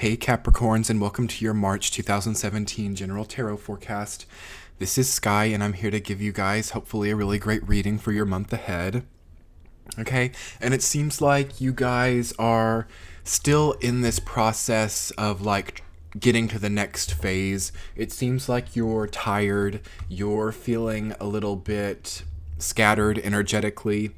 Hey Capricorns, and welcome to your March 2017 General Tarot Forecast. This is Sky, and I'm here to give you guys hopefully a really great reading for your month ahead. Okay, and it seems like you guys are still in this process of getting to the next phase. It seems like you're tired, you're feeling a little bit scattered energetically.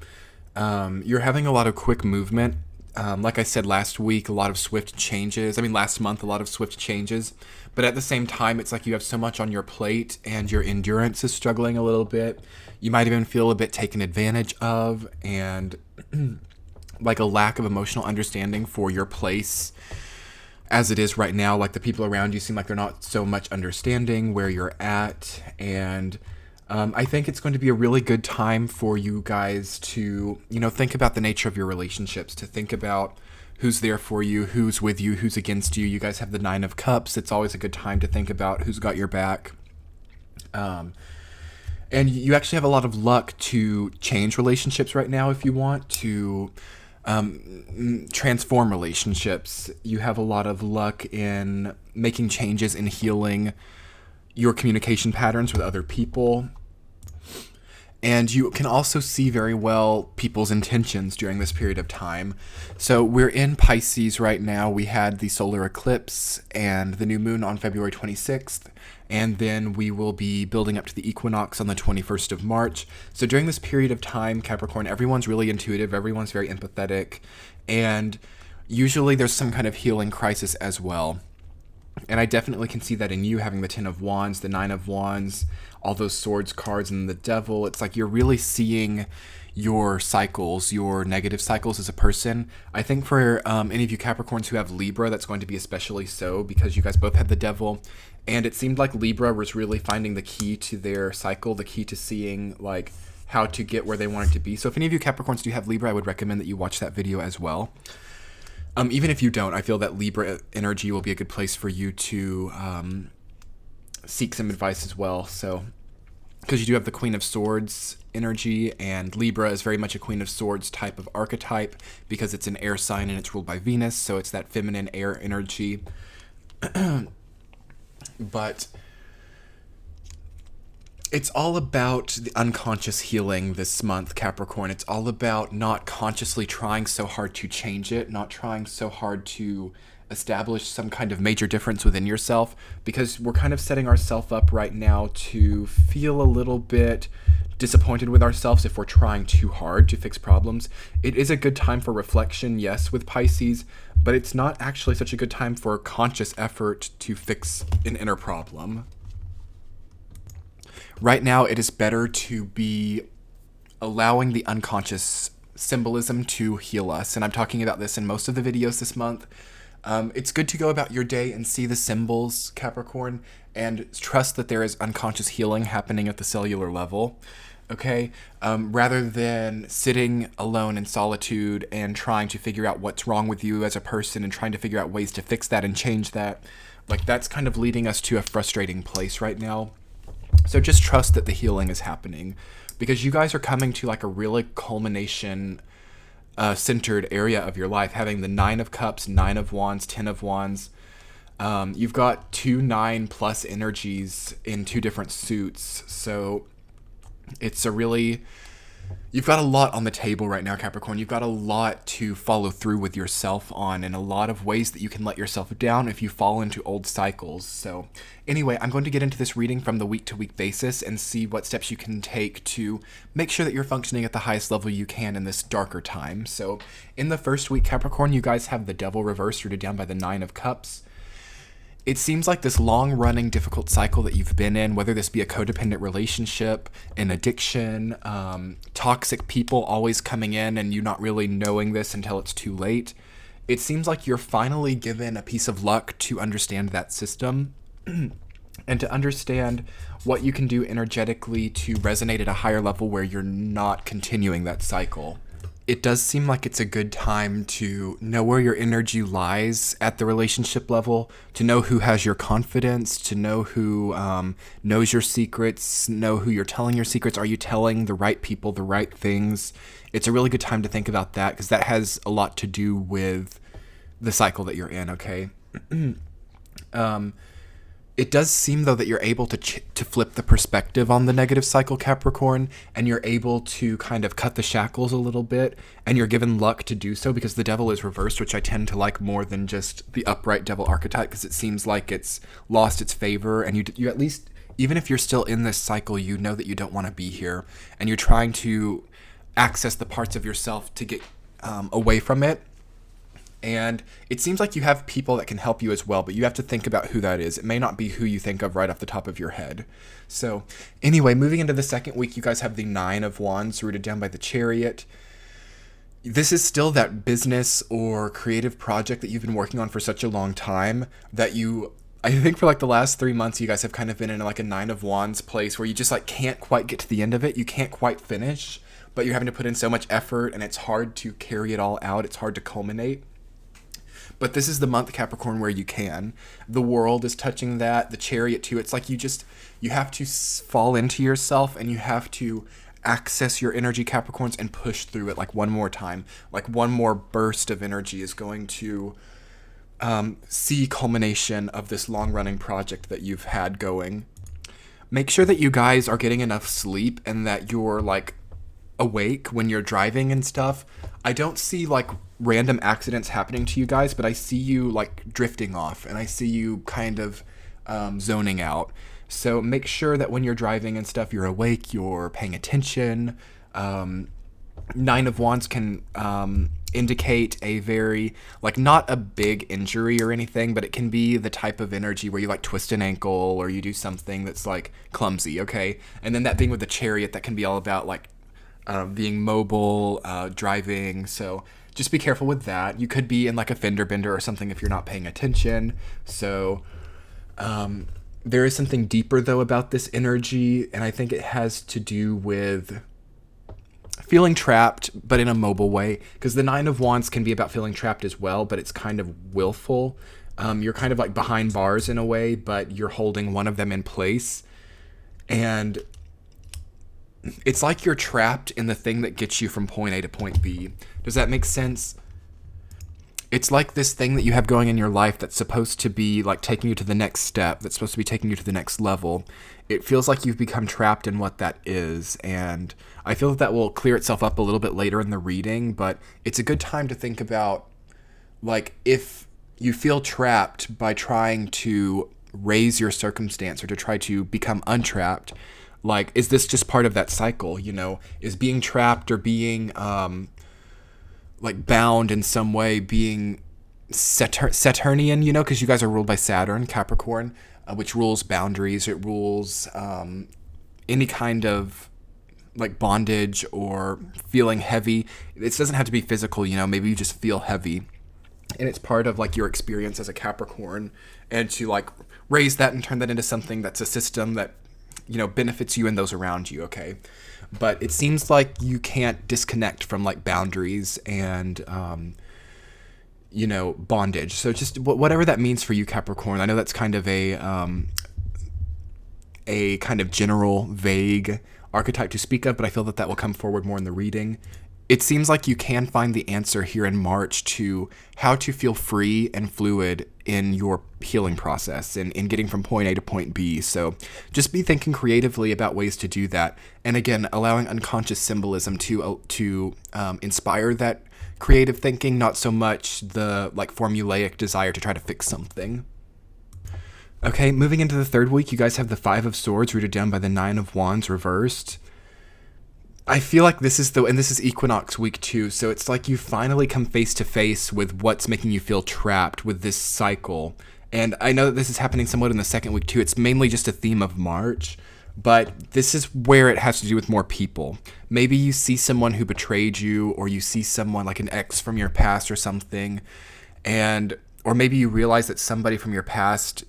You're having a lot of quick movement. Like I said last week, a lot of swift changes. Last month, a lot of swift changes. But at the same time, it's like you have so much on your plate and your endurance is struggling a little bit. You might even feel a bit taken advantage of and like a lack of emotional understanding for your place as it is right now. Like the people around you seem like they're not so much understanding where you're at. And I think it's going to be a really good time for you guys to, think about the nature of your relationships, to think about who's there for you, who's with you, who's against you. You guys have the Nine of Cups. It's always a good time to think about who's got your back. And you actually have a lot of luck to change relationships right now if you want to transform relationships. You have a lot of luck in making changes and healing your communication patterns with other people. And you can also see very well people's intentions during this period of time. So we're in Pisces right now. We had the solar eclipse and the new moon on February 26th. And then we will be building up to the equinox on the 21st of March. So during this period of time, Capricorn, everyone's really intuitive. Everyone's very empathetic. And usually there's some kind of healing crisis as well. And I definitely can see that in you, having the Ten of Wands, the Nine of Wands, all those swords cards, and the Devil. It's like you're really seeing your cycles, your negative cycles as a person. I think for any of you Capricorns who have Libra, that's going to be especially so because you guys both had the Devil. And it seemed like Libra was really finding the key to their cycle, the key to seeing how to get where they wanted to be. So if any of you Capricorns do have Libra, I would recommend that you watch that video as well. Even if you don't, I feel that Libra energy will be a good place for you to seek some advice as well. So, because you do have the Queen of Swords energy, and Libra is very much a Queen of Swords type of archetype because it's an air sign and it's ruled by Venus, so it's that feminine air energy. But it's all about the unconscious healing this month, Capricorn. It's all about not consciously trying so hard to change it, not trying so hard to establish some kind of major difference within yourself, because we're kind of setting ourselves up right now to feel a little bit disappointed with ourselves if we're trying too hard to fix problems. It is a good time for reflection, yes, with Pisces, but it's not actually such a good time for conscious effort to fix an inner problem. Right now, it is better to be allowing the unconscious symbolism to heal us. And I'm talking about this in most of the videos this month. It's good to go about your day and see the symbols, Capricorn, and trust that there is unconscious healing happening at the cellular level. Okay? Rather than sitting alone in solitude and trying to figure out what's wrong with you as a person and trying to figure out ways to fix that and change that. That's kind of leading us to a frustrating place right now. So just trust that the healing is happening, because you guys are coming to a really culmination centered area of your life, having the Nine of Cups, Nine of Wands, Ten of Wands. You've got 2 9+ energies in 2 different suits. So it's you've got a lot on the table right now, Capricorn. You've got a lot to follow through with yourself on, and a lot of ways that you can let yourself down if you fall into old cycles. So anyway, I'm going to get into this reading from the week-to-week basis and see what steps you can take to make sure that you're functioning at the highest level you can in this darker time. So in the first week, Capricorn, you guys have the Devil reversed, rooted down by the Nine of Cups. It seems like this long-running, difficult cycle that you've been in, whether this be a codependent relationship, an addiction, toxic people always coming in and you not really knowing this until it's too late. It seems like you're finally given a piece of luck to understand that system and to understand what you can do energetically to resonate at a higher level where you're not continuing that cycle. It does seem like it's a good time to know where your energy lies at the relationship level, to know who has your confidence, to know who knows your secrets, know who you're telling your secrets. Are you telling the right people the right things? It's a really good time to think about that, because that has a lot to do with the cycle that you're in, okay? It does seem, though, that you're able to flip the perspective on the negative cycle, Capricorn, and you're able to kind of cut the shackles a little bit, and you're given luck to do so because the devil is reversed, which I tend to like more than just the upright devil archetype, because it seems like it's lost its favor, and you at least, even if you're still in this cycle, you know that you don't want to be here, and you're trying to access the parts of yourself to get away from it. And it seems like you have people that can help you as well, but you have to think about who that is. It may not be who you think of right off the top of your head. So anyway, moving into the second week, you guys have the 9 of Wands rooted down by the Chariot. This is still that business or creative project that you've been working on for such a long time that I think for like the last 3 months, you guys have kind of been in like a 9 of Wands place where you just like can't quite get to the end of it. You can't quite finish, but you're having to put in so much effort and it's hard to carry it all out. It's hard to culminate. But this is the month, Capricorn, where you can. The world is touching that. The Chariot, too. It's like you have to fall into yourself and you have to access your energy, Capricorns, and push through it like one more time. Like one more burst of energy is going to see culmination of this long-running project that you've had going. Make sure that you guys are getting enough sleep and that you're like awake when you're driving and stuff. I don't see like random accidents happening to you guys, but I see you like drifting off and I see you kind of zoning out. So make sure that when you're driving and stuff, you're awake, you're paying attention. 9 of Wands can indicate a very, like, not a big injury or anything, but it can be the type of energy where you like twist an ankle or you do something that's like clumsy, okay? And then that being with the Chariot, that can be all about like being mobile, driving. So just be careful with that. You could be in like a fender bender or something if you're not paying attention. So there is something deeper though about this energy, and I think it has to do with feeling trapped, but in a mobile way. Because the 9 of Wands can be about feeling trapped as well, but it's kind of willful. You're kind of like behind bars in a way, but you're holding one of them in place. And it's like you're trapped in the thing that gets you from point A to point B. Does that make sense? It's like this thing that you have going in your life that's supposed to be like taking you to the next step, that's supposed to be taking you to the next level. It feels like you've become trapped in what that is, and I feel that will clear itself up a little bit later in the reading, but it's a good time to think about, like, if you feel trapped by trying to raise your circumstance or to try to become untrapped, like, is this just part of that cycle, you know? Is being trapped or being, like, bound in some way, being Saturnian, you know? Because you guys are ruled by Saturn, Capricorn, which rules boundaries. It rules any kind of, like, bondage or feeling heavy. It doesn't have to be physical, you know? Maybe you just feel heavy. And it's part of, like, your experience as a Capricorn. And to, like, raise that and turn that into something that's a system that, you know, benefits you and those around you, okay? But it seems like you can't disconnect from, like, boundaries and, you know, bondage. So just whatever that means for you, Capricorn. I know that's kind of a kind of general, vague archetype to speak of, but I feel that will come forward more in the reading. It seems like you can find the answer here in March to how to feel free and fluid in your healing process and in getting from point A to point B. So just be thinking creatively about ways to do that. And again, allowing unconscious symbolism to inspire that creative thinking, not so much the like formulaic desire to try to fix something. Okay, moving into the third week, you guys have the 5 of Swords rooted down by the 9 of Wands reversed. I feel like this is equinox week too, so it's like you finally come face to face with what's making you feel trapped with this cycle. And I know that this is happening somewhat in the second week too. It's mainly just a theme of March, but this is where it has to do with more people. Maybe you see someone who betrayed you, or you see someone like an ex from your past or something, or maybe you realize that somebody from your past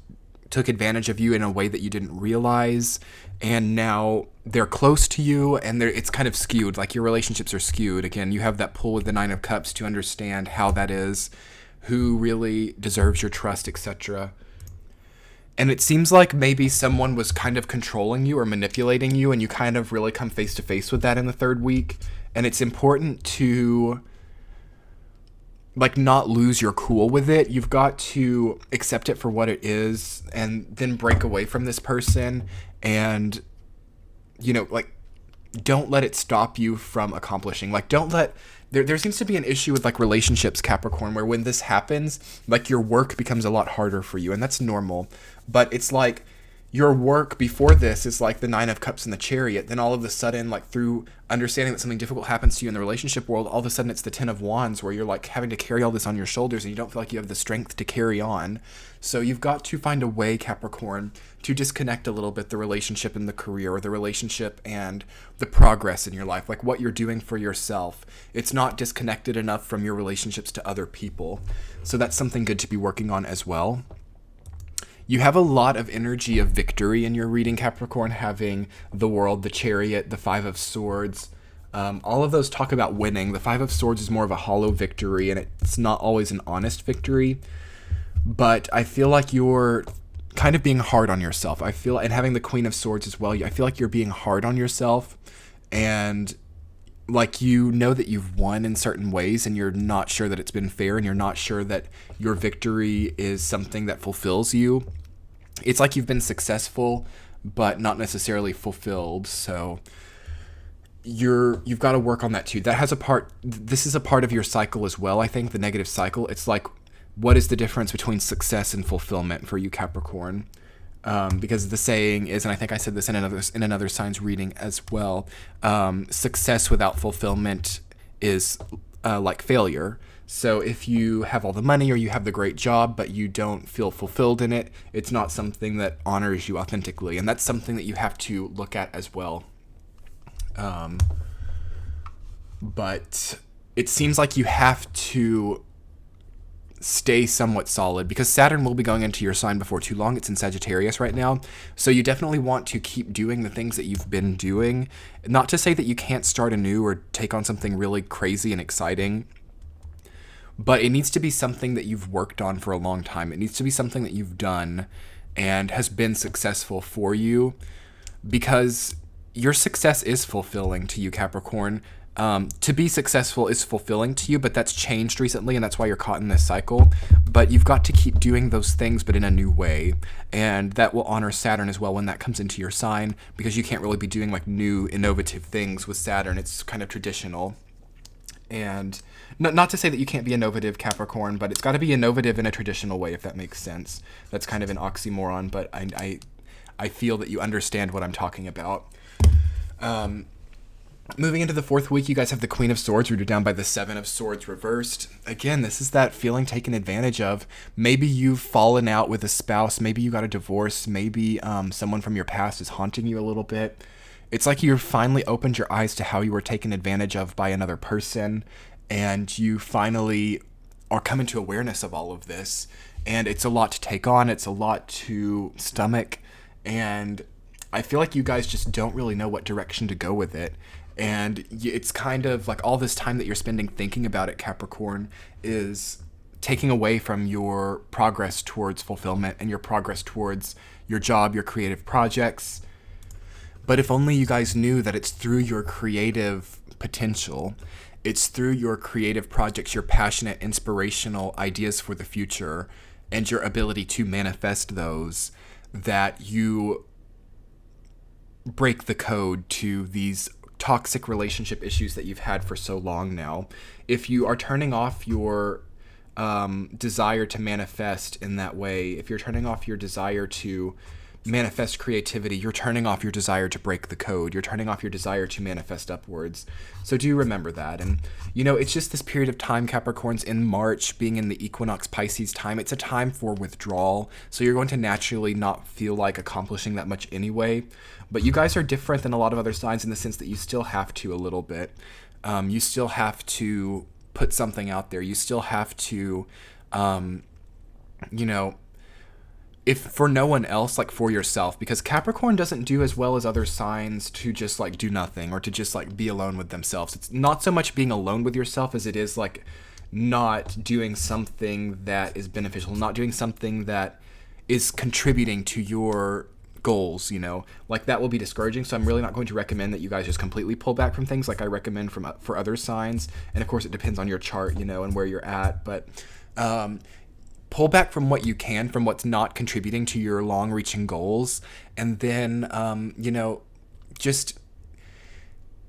took advantage of you in a way that you didn't realize, and now they're close to you, and it's kind of skewed, like your relationships are skewed. Again, you have that pull with the 9 of Cups to understand how that is, who really deserves your trust, etc. And it seems like maybe someone was kind of controlling you or manipulating you, and you kind of really come face to face with that in the third week. And it's important to like not lose your cool with it. You've got to accept it for what it is and then break away from this person and, like, don't let it stop you from accomplishing. Like, don't let there seems to be an issue with like relationships, Capricorn, where when this happens, like your work becomes a lot harder for you, and that's normal. But it's like your work before this is like the Nine of Cups and the Chariot. Then all of a sudden, like through understanding that something difficult happens to you in the relationship world, all of a sudden it's the Ten of Wands, where you're like having to carry all this on your shoulders and you don't feel like you have the strength to carry on. So you've got to find a way, Capricorn, to disconnect a little bit the relationship and the career, or the relationship and the progress in your life, like what you're doing for yourself. It's not disconnected enough from your relationships to other people. So that's something good to be working on as well. You have a lot of energy of victory in your reading, Capricorn, having the World, the Chariot, the Five of Swords. All of those talk about winning. The Five of Swords is more of a hollow victory, and it's not always an honest victory. But I feel like you're kind of being hard on yourself. And having the Queen of Swords as well, I feel like you're being hard on yourself, and like you know that you've won in certain ways, and you're not sure that it's been fair, and you're not sure that your victory is something that fulfills you. It's like you've been successful, but not necessarily fulfilled. So you've got to work on that too. This is a part of your cycle as well. I think the negative cycle. It's like, what is the difference between success and fulfillment for you, Capricorn? Because the saying is, and I think I said this in another sign's reading as well, success without fulfillment is like failure. So if you have all the money or you have the great job, but you don't feel fulfilled in it, it's not something that honors you authentically. And that's something that you have to look at as well. But it seems like you have to stay somewhat solid, because Saturn will be going into your sign before too long. It's in Sagittarius right now. So you definitely want to keep doing the things that you've been doing. Not to say that you can't start anew or take on something really crazy and exciting, but it needs to be something that you've worked on for a long time. It needs to be something that you've done and has been successful for you, because your success is fulfilling to you, Capricorn. To be successful is fulfilling to you, but that's changed recently, and that's why you're caught in this cycle. But you've got to keep doing those things, but in a new way. And that will honor Saturn as well when that comes into your sign, because you can't really be doing like new, innovative things with Saturn. It's kind of traditional. And not to say that you can't be innovative, Capricorn, but it's got to be innovative in a traditional way, if that makes sense. That's kind of an oxymoron, but I feel that you understand what I'm talking about. Moving into the fourth week, you guys have the Queen of Swords, rooted down by the Seven of Swords reversed. Again, this is that feeling taken advantage of. Maybe you've fallen out with a spouse. Maybe you got a divorce. Maybe someone from your past is haunting you a little bit. It's like you finally opened your eyes to how you were taken advantage of by another person, and you finally are coming to awareness of all of this. And it's a lot to take on. It's a lot to stomach. And I feel like you guys just don't really know what direction to go with it. And it's kind of like all this time that you're spending thinking about it, Capricorn, is taking away from your progress towards fulfillment and your progress towards your job, your creative projects. But if only you guys knew that it's through your creative potential, it's through your creative projects, your passionate, inspirational ideas for the future, and your ability to manifest those, that you break the code to these toxic relationship issues that you've had for so long now. If you are turning off your desire to manifest in that way, if you're turning off your desire to manifest creativity, you're turning off your desire to break the code. You're turning off your desire to manifest upwards. So do remember that. And, it's just this period of time, Capricorns, in March, being in the equinox Pisces time, it's a time for withdrawal. So you're going to naturally not feel like accomplishing that much anyway. But you guys are different than a lot of other signs in the sense that you still have to a little bit. You still have to put something out there. You still have to, if for no one else, like for yourself, because Capricorn doesn't do as well as other signs to just like do nothing or to just like be alone with themselves. It's not so much being alone with yourself as it is like not doing something that is beneficial, not doing something that is contributing to your goals, you know, like that will be discouraging. So I'm really not going to recommend that you guys just completely pull back from things like I recommend for other signs. And of course it depends on your chart, you know, and where you're at, but pull back from what you can, from what's not contributing to your long reaching goals. And then, you know, just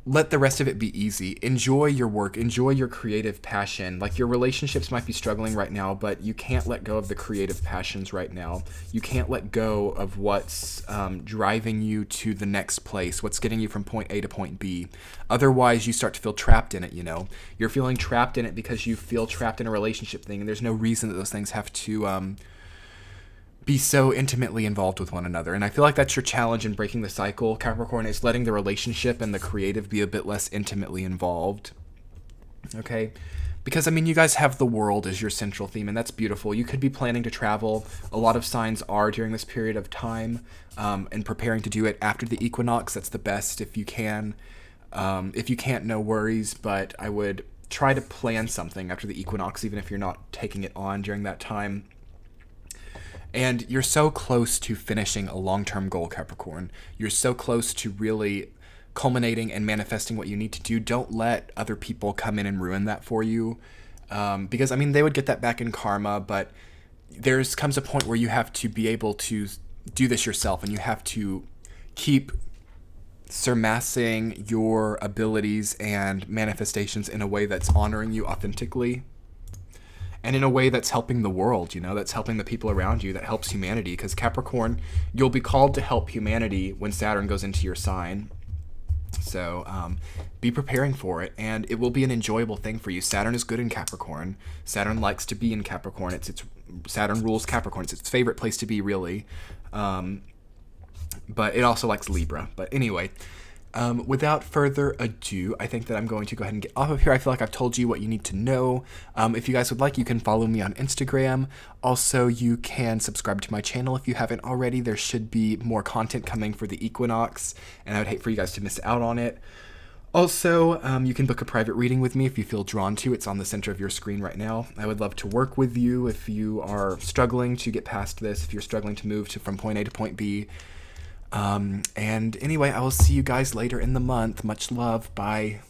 let the rest of it be easy. Enjoy your work, enjoy your creative passion. Like, your relationships might be struggling right now, but you can't let go of the creative passions right now. You can't let go of what's driving you to the next place, what's getting you from point A to point B. Otherwise, you start to feel trapped in it, you know. You're feeling trapped in it because you feel trapped in a relationship thing, and there's no reason that those things have to be so intimately involved with one another. And I feel like that's your challenge in breaking the cycle, Capricorn, is letting the relationship and the creative be a bit less intimately involved. Okay? Because, I mean, you guys have the world as your central theme, and that's beautiful. You could be planning to travel. A lot of signs are during this period of time, and preparing to do it after the equinox. That's the best if you can. If you can't, no worries, but I would try to plan something after the equinox, even if you're not taking it on during that time. And you're so close to finishing a long-term goal, Capricorn. You're so close to really culminating and manifesting what you need to do. Don't let other people come in and ruin that for you. Because, I mean, they would get that back in karma, but comes a point where you have to be able to do this yourself, and you have to keep surmassing your abilities and manifestations in a way that's honoring you authentically. And in a way that's helping the world, you know, that's helping the people around you, that helps humanity. Because Capricorn, you'll be called to help humanity when Saturn goes into your sign. So be preparing for it, and it will be an enjoyable thing for you. Saturn is good in Capricorn. Saturn likes to be in Capricorn. Saturn rules Capricorn. It's its favorite place to be, really. But it also likes Libra. But anyway, without further ado, I think that I'm going to go ahead and get off of here. I feel like I've told you what you need to know. If you guys would like, you can follow me on Instagram. Also, you can subscribe to my channel if you haven't already. There should be more content coming for the equinox, and I would hate for you guys to miss out on it. Also, you can book a private reading with me if you feel drawn to. It's on the center of your screen right now. I would love to work with you if you are struggling to get past this, if you're struggling to move from point A to point B. And anyway, I will see you guys later in the month. Much love. Bye.